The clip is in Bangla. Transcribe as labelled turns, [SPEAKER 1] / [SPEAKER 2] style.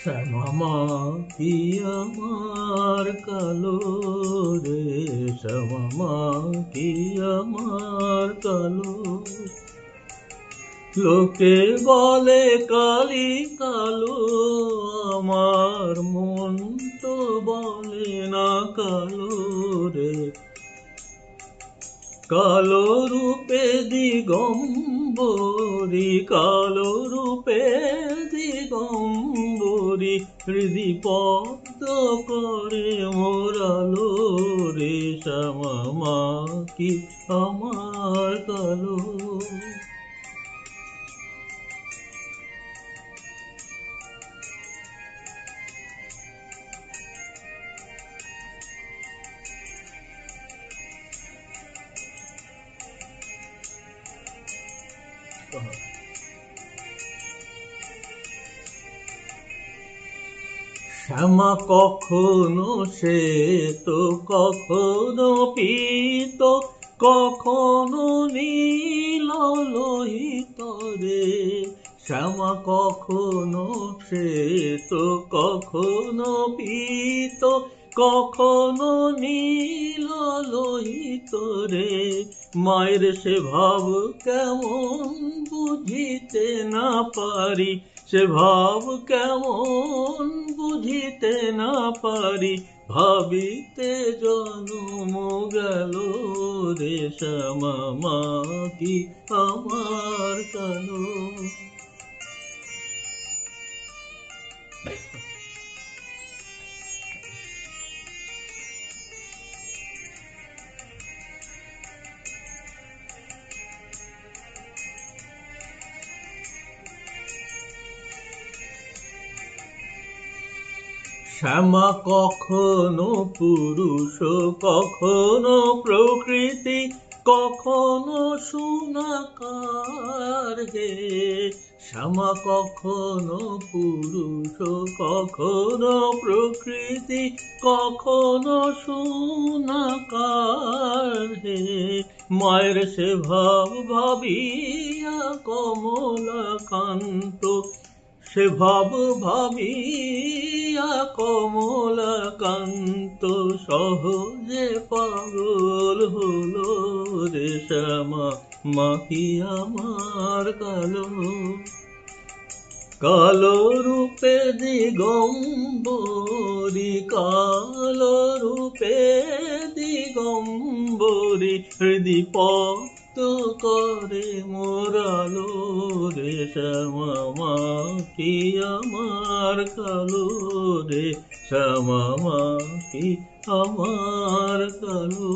[SPEAKER 1] শ্যামা কি আমার কালো রে, শ্যামা কি আমার কালো। লোকে বলে কালি কালো, আমার মন তো বলে না কালো রে। কালো রূপে দিগম্বরী, কালো রূপে দিগম্বরী, হৃদি পদ্ম করে মোরালো রে। শ্যামা কি আমার কালো। শ্যামা কখনো শ্বেত, কখনো পীত, কখনো নীল লোহিত রে। শ্যামা কখনো শ্বেত, কখনো পীত, কখনো নীল লোহিত রে। মায়ের সে ভাব কেমন বুঝিতে না পারি, সে ভাব কেমন বুঝিতে না পারি, ভাবিতে জনম গেল রে। শ্যামা কি আমার কালো। শ্যামা কখনো পুরুষ, কখনো প্রকৃতি, কখনো সোনাকার হে। শ্যামা কখনো পুরুষ, কখনো প্রকৃতি, কখনো সোনাকার হে। মায়ের সে ভাব ভাবিয়া কমলাকান্ত, সে ভাব ভাবিয়া কমলাকান্ত সহজে পাগল হলো রে। শ্যামা কি আমার কালো। কালো রূপে দিগম্বরী, কালো রূপে দিগম্বরী, হৃদি পদ্ম করে মোরালো রে। শ্যামা কি আমার কালো রে, শ্যামা কি আমার কালো।